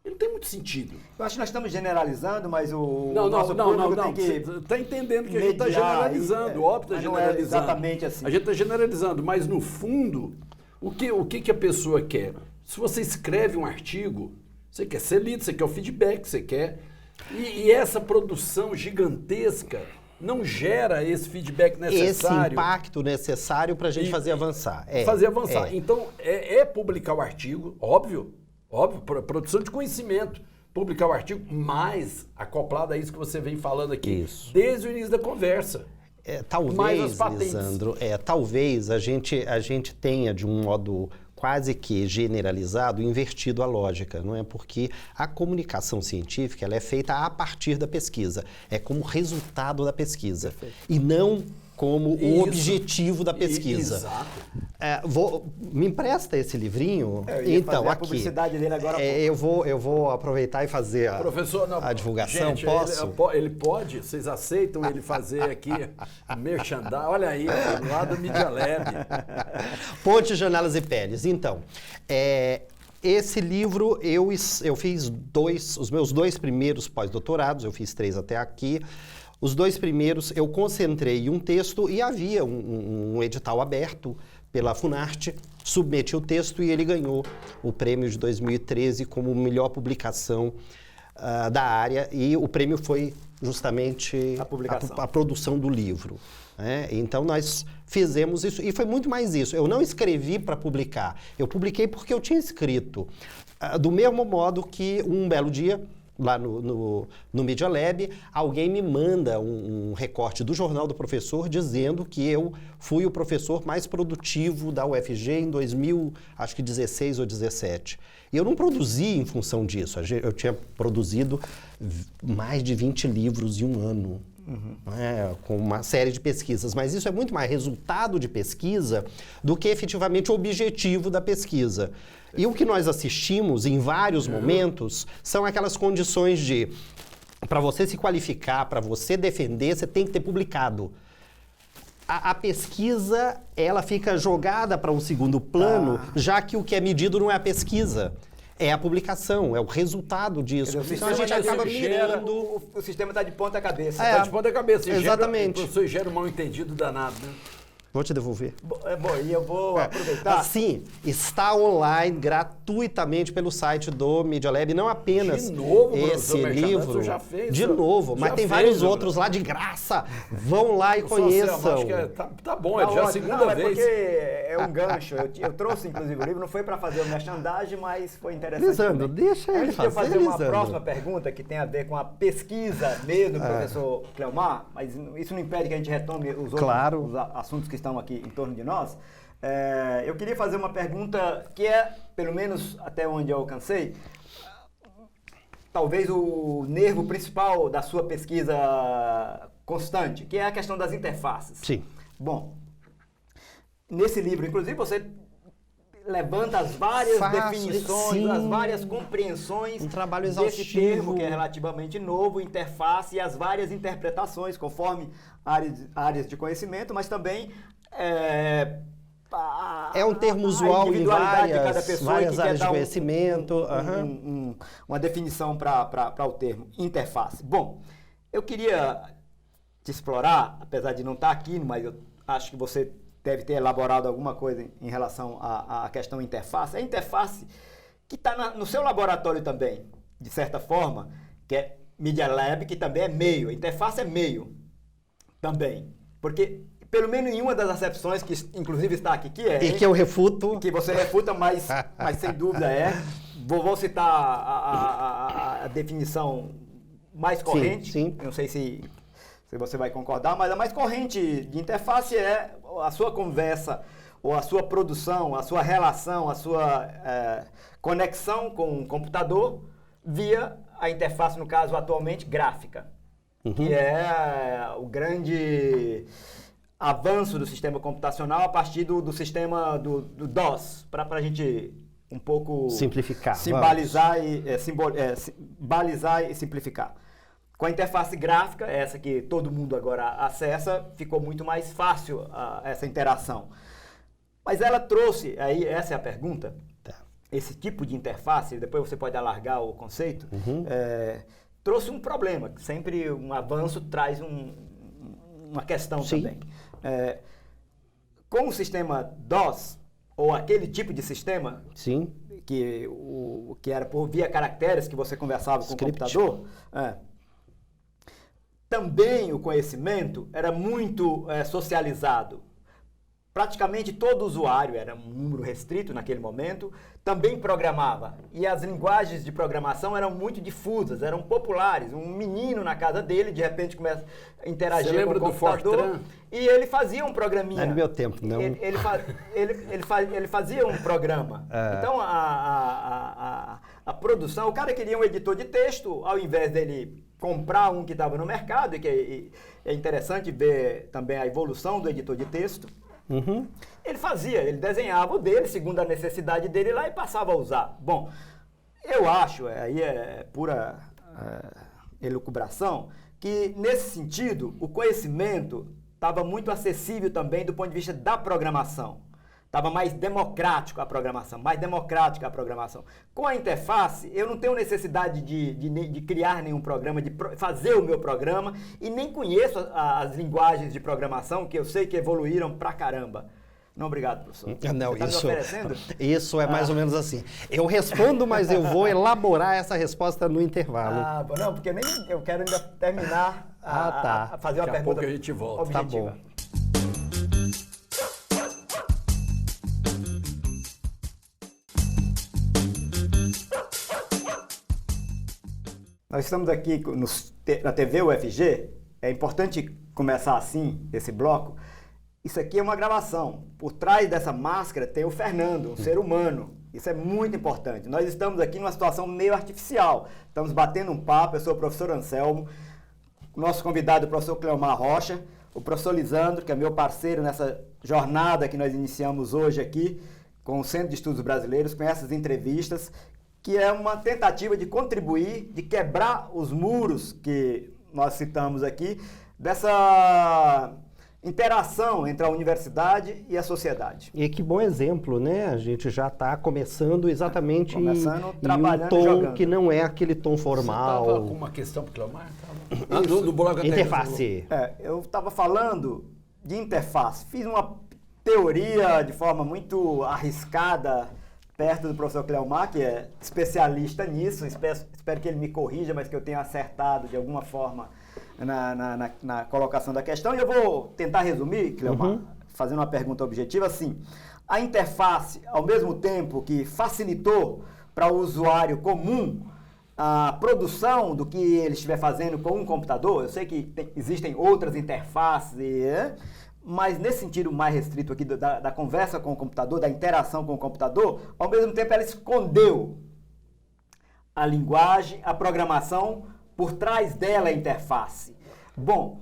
Ele não tem muito sentido. Eu acho que nós estamos generalizando, mas o nosso público tem que... Você está entendendo que a gente está generalizando, óbvio que está generalizando. Não é exatamente assim. A gente está generalizando, mas no fundo, o que a pessoa quer? Se você escreve um artigo, você quer ser lido, você quer o feedback, você quer... E essa produção gigantesca não gera esse feedback necessário. Esse impacto necessário para a gente fazer avançar. Fazer avançar. Então, é publicar o artigo, óbvio, produção de conhecimento, publicar o artigo, mas acoplado a isso que você vem falando aqui, desde o início da conversa. Talvez, Lisandro, talvez a gente tenha, de um modo quase que generalizado, invertido a lógica, não é? Porque a comunicação científica ela é feita a partir da pesquisa, é como resultado da pesquisa. Perfeito. E não como o objetivo da pesquisa. Exato. Me empresta esse livrinho? Então, aqui. A publicidade dele agora. Eu vou aproveitar e fazer a divulgação. Gente, posso? Ele pode? Vocês aceitam ele fazer aqui merchandising? Olha aí, lá do Media Lab. Ponte, Janelas e Peles. Então, esse livro eu fiz os meus 2 primeiros pós-doutorados, eu fiz 3 até aqui. Os 2 primeiros eu concentrei em um texto e havia um edital aberto pela Funarte, submeti o texto e ele ganhou o prêmio de 2013 como melhor publicação da área, e o prêmio foi justamente a produção do livro. Então nós fizemos isso, e foi muito mais isso. Eu não escrevi para publicar, eu publiquei porque eu tinha escrito. Do mesmo modo que um belo dia, lá no Media Lab, alguém me manda um recorte do Jornal do Professor dizendo que eu fui o professor mais produtivo da UFG em 2016 ou 17. E eu não produzi em função disso. Eu tinha produzido mais de 20 livros em um ano. Com uma série de pesquisas, mas isso é muito mais resultado de pesquisa do que efetivamente o objetivo da pesquisa. E o que nós assistimos em vários momentos são aquelas condições de, para você se qualificar, para você defender, você tem que ter publicado. A pesquisa, ela fica jogada para um segundo plano, já que o que é medido não é a pesquisa. É a publicação, é o resultado disso. Então a gente acaba mirando. O sistema está de ponta cabeça. Está de ponta cabeça. Exatamente. O professor gera um mal entendido danado, né? Vou te devolver. Bom, e eu vou aproveitar. Sim, está online gratuitamente pelo site do Media Lab, não apenas de novo, esse livro. Já fez, de novo, mas tem vários outros lá de graça. Vão lá e conheçam. Acho que tá bom, é já a segunda vez. Porque é um gancho. Eu trouxe, inclusive, o livro, não foi para fazer o merchandising, mas foi interessante. Lisandro, deixa ele fazer. Eu fazer uma próxima pergunta que tem a ver com a pesquisa mesmo do professor Cleomar, mas isso não impede que a gente retome os outros os assuntos que estão aqui em torno de nós. Eu queria fazer uma pergunta que é, pelo menos até onde eu alcancei, talvez o nervo principal da sua pesquisa constante, que é a questão das interfaces. Sim. Bom, nesse livro, inclusive, você levanta as várias definições, as várias compreensões um trabalho desse termo, que é relativamente novo, interface, e as várias interpretações, conforme áreas de conhecimento, mas também é um termo usual em várias áreas de conhecimento. Uma definição para o termo interface. Bom, eu queria te explorar, apesar de não estar aqui, mas eu acho que você deve ter elaborado alguma coisa em relação à questão interface. A interface que está no seu laboratório também, de certa forma, que é Media Lab, que também é meio. A interface é meio também. Porque, pelo menos em uma das acepções, que inclusive está aqui, e que eu refuto. Que você refuta, mas sem dúvida é. Vou citar a definição mais corrente. Sim. Não sei se você vai concordar, mas a mais corrente de interface é a sua conversa, ou a sua produção, a sua relação, a sua conexão com o computador via a interface, no caso, atualmente, gráfica. Que é o grande avanço do sistema computacional a partir do sistema do DOS, para a gente um pouco simplificar, balizar e simplificar. Com a interface gráfica, essa que todo mundo agora acessa, ficou muito mais fácil essa interação. Mas ela trouxe, aí essa é a pergunta, esse tipo de interface, depois você pode alargar o conceito, trouxe um problema, que sempre um avanço traz uma questão também. Com o sistema DOS, ou aquele tipo de sistema, sim, que era por via caracteres que você conversava com o computador, também o conhecimento era muito socializado. praticamente todo usuário, era um número restrito naquele momento, também programava. E as linguagens de programação eram muito difusas, eram populares. Um menino na casa dele, de repente, começa a interagir com o computador e ele fazia um programinha. É no meu tempo, não. Ele fazia um programa. Então, a produção, o cara queria um editor de texto, ao invés dele comprar um que estava no mercado, e que é interessante ver também a evolução do editor de texto. Uhum. Ele desenhava o dele, segundo a necessidade dele lá, e passava a usar. Bom, eu acho, aí é pura elucubração, que nesse sentido, o conhecimento estava muito acessível também do ponto de vista da programação. Estava mais democrático a programação, mais democrática a programação. Com a interface, eu não tenho necessidade de criar nenhum programa, de fazer o meu programa, e nem conheço as linguagens de programação, que eu sei que evoluíram pra caramba. Não, obrigado, professor. Não, Você tá me oferecendo? Isso é mais ou menos assim. Eu respondo, mas eu vou elaborar essa resposta no intervalo. Não, porque nem eu quero ainda terminar a fazer uma Daqui a pergunta pouco a gente volta. objetiva. Tá bom. Nós estamos aqui na TV UFG, é importante começar assim, esse bloco. Isso aqui é uma gravação. Por trás dessa máscara tem o Fernando, um ser humano. Isso é muito importante. Nós estamos aqui numa situação meio artificial. Estamos batendo um papo, eu sou o professor Anselmo, nosso convidado é o professor Cleomar Rocha, o professor Lisandro, que é meu parceiro nessa jornada que nós iniciamos hoje aqui com o Centro de Estudos Brasileiros, com essas entrevistas, que é uma tentativa de contribuir, de quebrar os muros que nós citamos aqui, dessa interação entre a universidade e a sociedade. E que bom exemplo, né? A gente já está começando exatamente em um tom jogando. Que não é aquele tom formal. Você estava com uma questão para o Cleomar? Do blog Interface. Eu estava falando de interface. Fiz uma teoria de forma muito arriscada perto do professor Cleomar, que é especialista nisso. Espero que ele me corrija, mas que eu tenha acertado de alguma forma na colocação da questão. E eu vou tentar resumir, Cleomar, fazendo uma pergunta objetiva, assim. A interface, ao mesmo tempo que facilitou para o usuário comum a produção do que ele estiver fazendo com um computador, eu sei que existem outras interfaces, mas nesse sentido mais restrito aqui da conversa com o computador, da interação com o computador, ao mesmo tempo ela escondeu a linguagem, a programação, por trás dela a interface. Bom,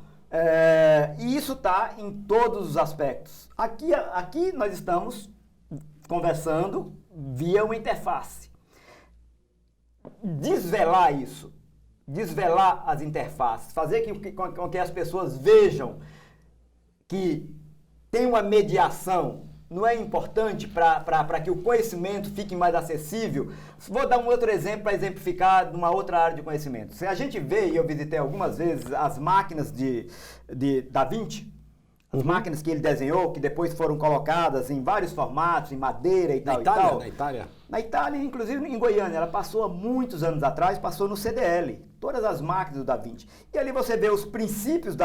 e isso está em todos os aspectos. Aqui nós estamos conversando via uma interface. Desvelar isso, desvelar as interfaces, fazer com que as pessoas vejam que tem uma mediação, não é importante para que o conhecimento fique mais acessível? Vou dar um outro exemplo para exemplificar de uma outra área de conhecimento. Se a gente vê, e eu visitei algumas vezes, as máquinas de Da Vinci, as máquinas que ele desenhou, que depois foram colocadas em vários formatos, em madeira e tal. Na Itália? Na Itália, inclusive em Goiânia, ela passou há muitos anos atrás, passou no CDL, todas as máquinas do Da Vinci. E ali você vê os princípios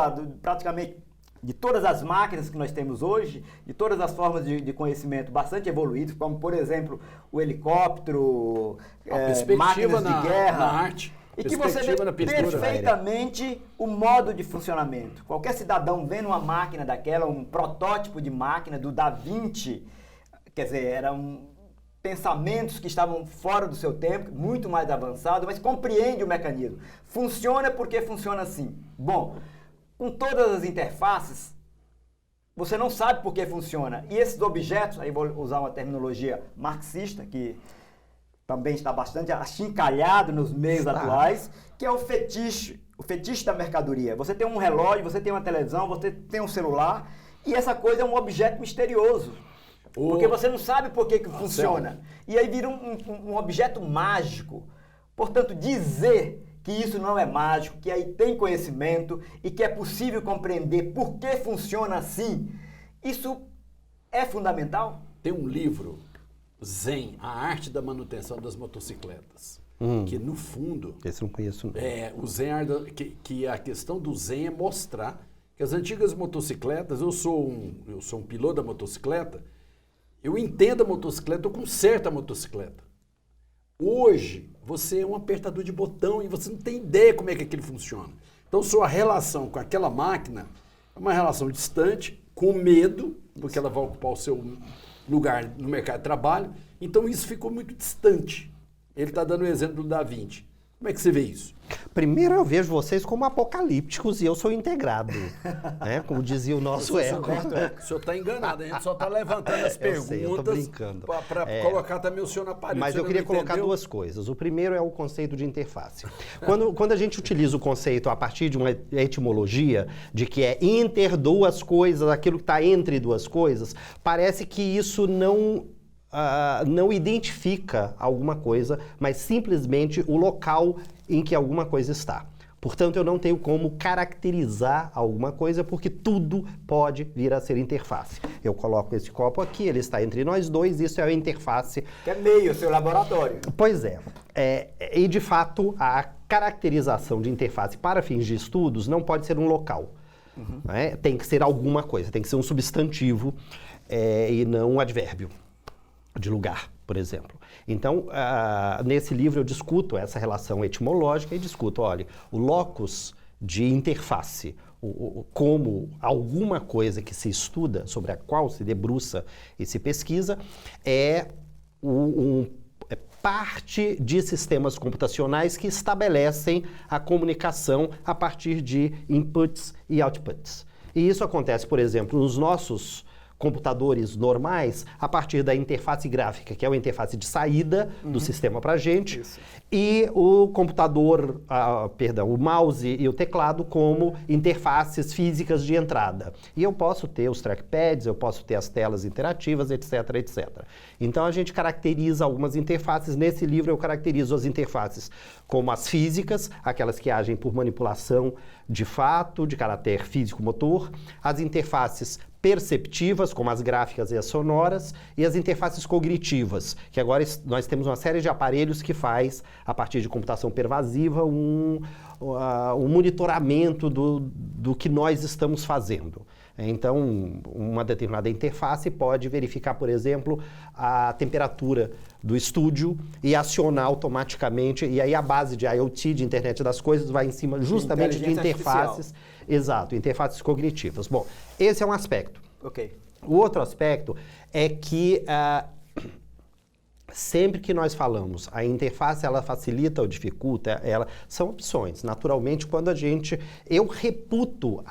praticamente de todas as máquinas que nós temos hoje, de todas as formas de conhecimento bastante evoluídas, como, por exemplo, o helicóptero, máquinas de guerra. Na arte. E que você vê perfeitamente o modo de funcionamento. Qualquer cidadão vendo uma máquina daquela, um protótipo de máquina do Da Vinci, quer dizer, eram pensamentos que estavam fora do seu tempo, muito mais avançado, mas compreende o mecanismo. Funciona porque funciona assim. Bom, com todas as interfaces, você não sabe por que funciona. E esses objetos, aí vou usar uma terminologia marxista, que também está bastante achincalhado nos meios atuais, que é o fetiche da mercadoria. Você tem um relógio, você tem uma televisão, você tem um celular, e essa coisa é um objeto misterioso. Porque você não sabe por que funciona. E aí vira um objeto mágico. Portanto, dizer que isso não é mágico, que aí tem conhecimento e que é possível compreender por que funciona assim, isso é fundamental? Tem um livro, Zen, A Arte da Manutenção das Motocicletas, que no fundo... Esse não conheço não. O Zen, que a questão do Zen é mostrar que as antigas motocicletas, eu sou um piloto da motocicleta, eu entendo a motocicleta, eu conserto a motocicleta. Hoje, você é um apertador de botão e você não tem ideia como é que aquilo funciona. Então, sua relação com aquela máquina é uma relação distante, com medo, porque ela vai ocupar o seu lugar no mercado de trabalho. Então, isso ficou muito distante. Ele está dando o exemplo do Da Vinci. Como é que você vê isso? Primeiro, eu vejo vocês como apocalípticos e eu sou integrado, né? Como dizia o nosso ego. O senhor está enganado, a gente só está levantando as perguntas para colocar também o senhor na parede. Mas eu queria colocar duas coisas. O primeiro é o conceito de interface. Quando a gente utiliza o conceito a partir de uma etimologia, de que é inter duas coisas, aquilo que está entre duas coisas, parece que isso não identifica alguma coisa, mas simplesmente o local em que alguma coisa está. Portanto, eu não tenho como caracterizar alguma coisa, porque tudo pode vir a ser interface. Eu coloco esse copo aqui, ele está entre nós dois, isso é a interface. Que é meio, seu laboratório. Pois é. E, de fato, a caracterização de interface para fins de estudos não pode ser um local. Né? Tem que ser alguma coisa, tem que ser um substantivo e não um advérbio de lugar, por exemplo. Então, nesse livro eu discuto essa relação etimológica e discuto, olha, o locus de interface, como alguma coisa que se estuda, sobre a qual se debruça e se pesquisa, é parte de sistemas computacionais que estabelecem a comunicação a partir de inputs e outputs. E isso acontece, por exemplo, nos nossos computadores normais, a partir da interface gráfica, que é a interface de saída do sistema para a gente, e o computador, o mouse e o teclado como interfaces físicas de entrada. E eu posso ter os trackpads, eu posso ter as telas interativas, etc, etc. Então a gente caracteriza algumas interfaces. Nesse livro eu caracterizo as interfaces como as físicas, aquelas que agem por manipulação de fato, de caráter físico-motor, as interfaces perceptivas, como as gráficas e as sonoras, e as interfaces cognitivas, que agora nós temos uma série de aparelhos que faz, a partir de computação pervasiva, um monitoramento do que nós estamos fazendo. Então, uma determinada interface pode verificar, por exemplo, a temperatura do estúdio e acionar automaticamente, e aí a base de IoT, de internet das coisas, vai em cima justamente de interfaces. Exato, interfaces cognitivas. Bom, esse é um aspecto. Ok. O outro aspecto é que sempre que nós falamos a interface, ela facilita ou dificulta, são opções. Naturalmente, quando eu reputo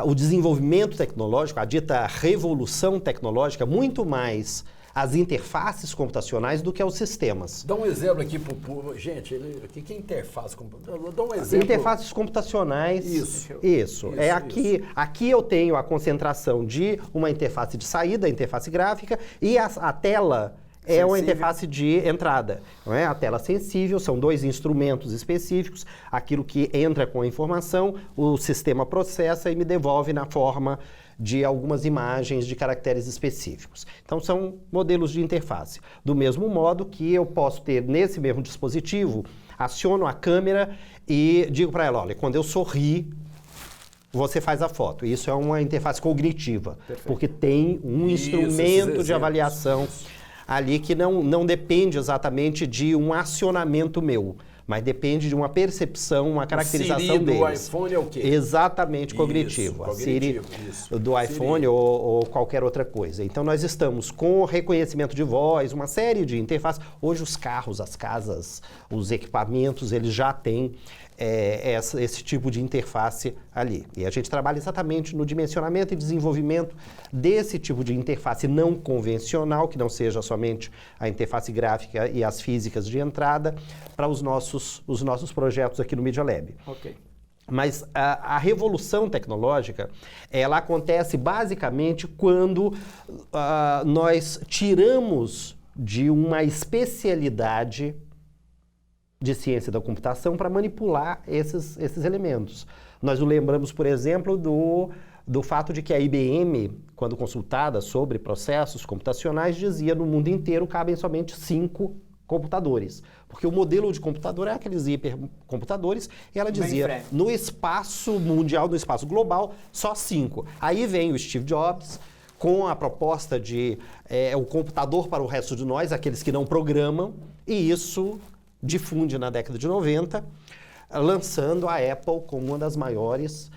o desenvolvimento tecnológico, a dita revolução tecnológica, muito mais as interfaces computacionais do que aos sistemas. Dá um exemplo aqui gente, o que é interface? Dá um exemplo. Interfaces computacionais. Isso. Aqui eu tenho a concentração de uma interface de saída, a interface gráfica, e a tela é uma interface de entrada. Não é? A tela sensível, são dois instrumentos específicos, aquilo que entra com a informação, o sistema processa e me devolve na forma de algumas imagens de caracteres específicos. Então, são modelos de interface. Do mesmo modo que eu posso ter, nesse mesmo dispositivo, aciono a câmera e digo para ela, olha, quando eu sorrir, você faz a foto. Isso é uma interface cognitiva, porque tem um instrumento de avaliação ali que não depende exatamente de um acionamento meu, mas depende de uma percepção, uma caracterização deles. O iPhone é o quê? Exatamente, cognitivo. A Siri do iPhone ou qualquer outra coisa. Então, nós estamos com reconhecimento de voz, uma série de interfaces. Hoje, os carros, as casas, os equipamentos, eles já têm esse tipo de interface ali. E a gente trabalha exatamente no dimensionamento e desenvolvimento desse tipo de interface não convencional, que não seja somente a interface gráfica e as físicas de entrada, para os nossos projetos aqui no Media Lab. Ok. Mas a revolução tecnológica, ela acontece basicamente quando nós tiramos de uma especialidade de ciência da computação para manipular esses elementos. Nós o lembramos, por exemplo, do fato de que a IBM, quando consultada sobre processos computacionais, dizia no mundo inteiro cabem somente 5 computadores. Porque o modelo de computador é aqueles hipercomputadores, e ela dizia, no espaço mundial, no espaço global, só 5. Aí vem o Steve Jobs com a proposta de o computador para o resto de nós, aqueles que não programam, e isso difunde na década de 90, lançando a Apple como uma das maiores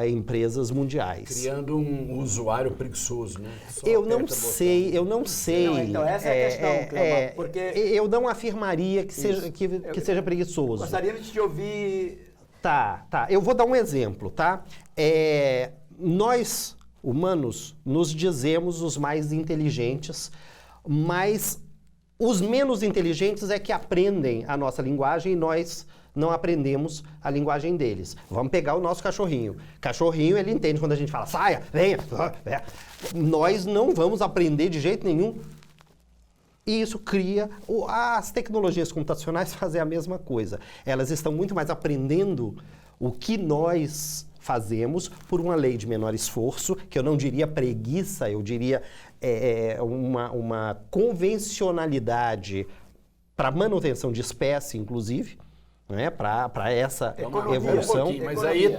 empresas mundiais. Criando um usuário preguiçoso, né? Eu não sei. Não, então essa é a questão, Cleomar, porque... Eu não afirmaria que seja preguiçoso. Gostaria de te ouvir... Tá. Eu vou dar um exemplo, tá? Nós, humanos, nos dizemos os mais inteligentes, mas os menos inteligentes é que aprendem a nossa linguagem e nós não aprendemos a linguagem deles. Vamos pegar o nosso cachorrinho. Cachorrinho, ele entende quando a gente fala, saia, venha. Nós não vamos aprender de jeito nenhum. E isso cria... As tecnologias computacionais fazem a mesma coisa. Elas estão muito mais aprendendo o que nós fazemos por uma lei de menor esforço, que eu não diria preguiça, eu diria uma convencionalidade para manutenção de espécie, inclusive, né, para essa evolução. Mas aí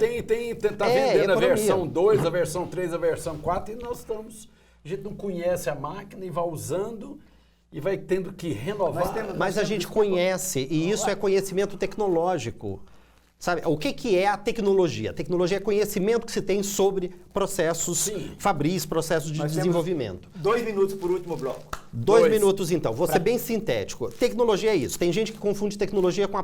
tá vendendo a versão 2, a versão 3, a versão 4, e a gente não conhece a máquina e vai usando e vai tendo que renovar. Mas a gente conhece, e isso é conhecimento tecnológico. Sabe, o que é a tecnologia? A tecnologia é conhecimento que se tem sobre processos fabris, processos de desenvolvimento. 2 minutos por último bloco. 2 minutos então, vou ser bem sintético. Tecnologia é isso. Tem gente que confunde tecnologia com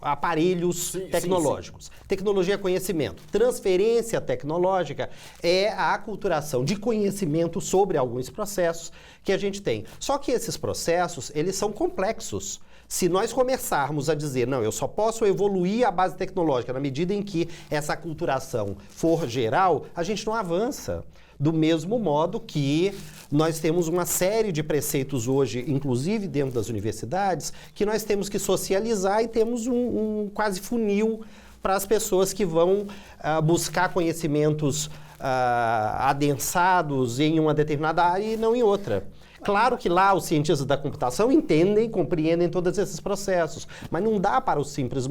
aparelhos tecnológicos. Tecnologia é conhecimento. Transferência tecnológica é a aculturação de conhecimento sobre alguns processos que a gente tem. Só que esses processos, eles são complexos. Se nós começarmos a dizer, não, eu só posso evoluir a base tecnológica na medida em que essa aculturação for geral, a gente não avança. Do mesmo modo que nós temos uma série de preceitos hoje, inclusive dentro das universidades, que nós temos que socializar e temos um quase funil para as pessoas que vão buscar conhecimentos adensados em uma determinada área e não em outra. Claro que lá os cientistas da computação entendem e compreendem todos esses processos, mas não dá para os simples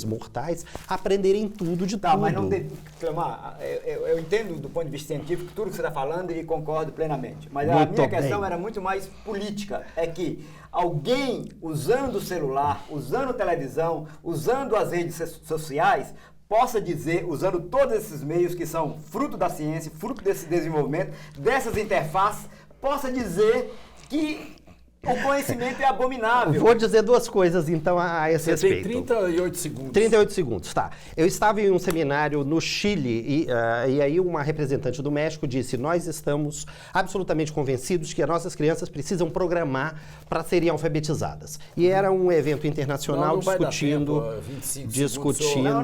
mortais aprenderem tudo de tudo. Mas não tem... Cleomar, eu entendo do ponto de vista científico tudo que você está falando e concordo plenamente. Mas a minha questão era muito mais política. É que alguém usando o celular, usando televisão, usando as redes sociais, possa dizer, usando todos esses meios que são fruto da ciência, fruto desse desenvolvimento, dessas interfaces, possa dizer que o conhecimento é abominável. Vou dizer 2 coisas, então, a esse respeito. Tem 38 segundos. 38 segundos, tá. Eu estava em um seminário no Chile e aí uma representante do México disse, nós estamos absolutamente convencidos que as nossas crianças precisam programar para serem alfabetizadas. E era um evento internacional discutindo...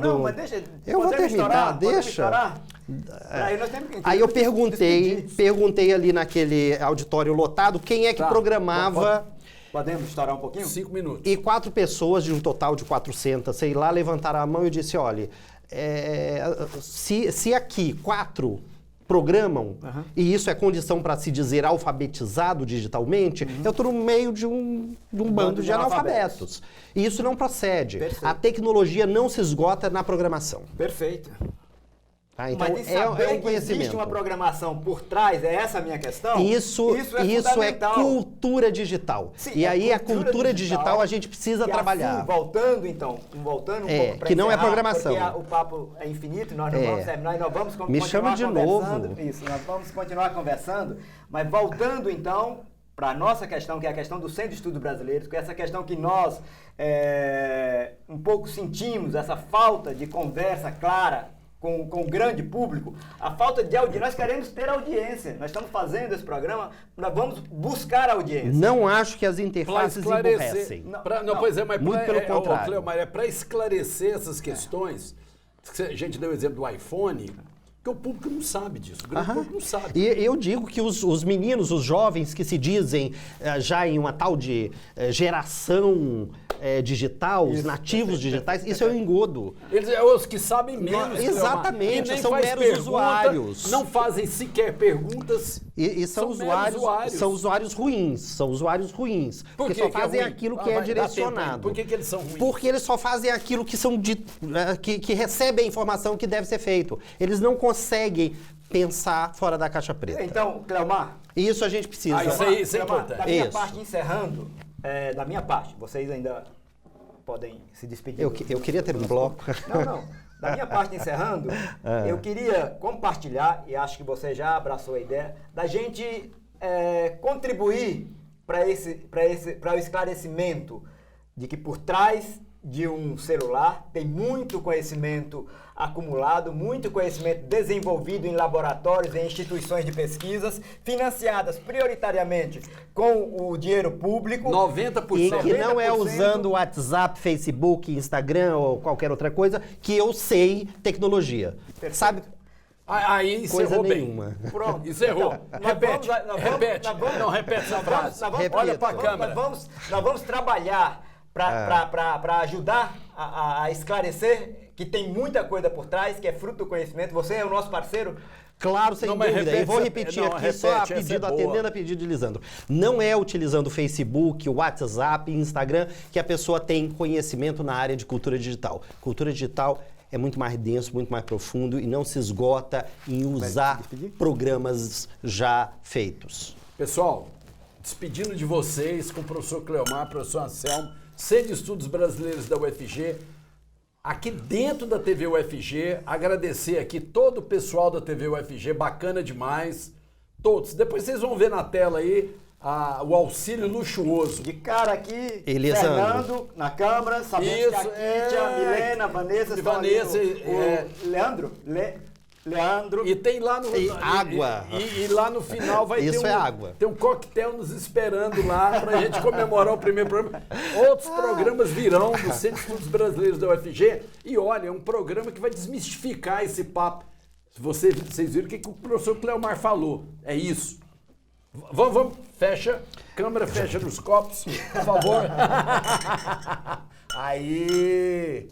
Não, mas deixa... Eu vou terminar, deixa... Aí eu perguntei ali naquele auditório lotado quem é que programava... Podemos estourar um pouquinho? 5 minutos. E 4 pessoas de um total de 400, sei lá, levantaram a mão e eu disse, olha, se aqui 4 programam, e isso é condição para se dizer alfabetizado digitalmente, eu estou no meio de um bando de analfabetos. E isso não procede. Perfeito. A tecnologia não se esgota na programação. Perfeito. Ah, então mas de saber um que conhecimento. Existe uma programação por trás, é essa a minha questão? Isso é cultura digital. Sim, e aí a cultura digital a gente precisa trabalhar. Assim, voltando um pouco para que não é programação. Porque o papo é infinito, nós não vamos terminar e nós vamos Me chama de novo. Isso, nós vamos continuar conversando, mas voltando então para a nossa questão, que é a questão do Centro de Estudos Brasileiros, que é essa questão que nós um pouco sentimos, essa falta de conversa clara com o grande público, a falta de audiência. Nós queremos ter audiência. Nós estamos fazendo esse programa, nós vamos buscar audiência. Não acho que as interfaces emburrecem. Pois é, mas muito pelo contrário. Cleomar, para esclarecer essas questões, a gente deu o exemplo do iPhone, Porque o público não sabe disso, o grande público não sabe. E eu digo que os meninos, os jovens que se dizem já em uma tal de geração digital, os nativos digitais, isso é um engodo. Eles são os que sabem menos. Exatamente, nem são meros usuários. Não fazem sequer perguntas. E são usuários ruins, são usuários ruins. Porque só fazem aquilo que é direcionado. Por que eles são ruins? Porque eles só fazem aquilo que são que recebem a informação que deve ser feito. Eles não conseguem pensar fora da caixa preta. Então, Cleomar... Isso a gente precisa. Isso é importante. Da minha parte, encerrando, da minha parte, vocês ainda podem se despedir. Eu queria ter um bloco. Não. Da minha parte, encerrando, eu queria compartilhar, e acho que você já abraçou a ideia, da gente contribuir para o esclarecimento de que por trás de um celular tem muito conhecimento acumulado, muito conhecimento desenvolvido em laboratórios e instituições de pesquisas, financiadas prioritariamente com o dinheiro público. 90%. E que não é usando WhatsApp, Facebook, Instagram ou qualquer outra coisa que eu sei tecnologia. Perfeito. Sabe? Aí encerrou bem. Pronto. Encerrou. Então, repete. Não, repete essa frase. Olha para a câmera. Nós vamos trabalhar para ajudar a esclarecer que tem muita coisa por trás, que é fruto do conhecimento. Você é o nosso parceiro. Claro, sem dúvida. E vou repetir aqui, só atendendo a pedido de Lisandro. Não é utilizando o Facebook, o WhatsApp, Instagram, que a pessoa tem conhecimento na área de cultura digital. Cultura digital é muito mais denso, muito mais profundo e não se esgota em usar programas já feitos. Pessoal, despedindo de vocês com o professor Cleomar, professor Anselmo, Centro de Estudos Brasileiros da UFG, aqui dentro da TV UFG, agradecer aqui todo o pessoal da TV UFG, bacana demais, todos. Depois vocês vão ver na tela aí o auxílio luxuoso. De cara aqui, Elisandro. Fernando na câmera, sabendo que a Kítia, Milena, Vanessa, estão ali, Leandro. E tem lá no... água. E lá no final vai Isso ter água. Tem um coquetel nos esperando lá pra gente comemorar o primeiro programa. Outros programas virão do Centro de Estudos Brasileiros da UFG. E olha, é um programa que vai desmistificar esse papo. Vocês viram o que o professor Cleomar falou. É isso. Vamos. Fecha. Câmera fecha nos copos, por favor. Aí...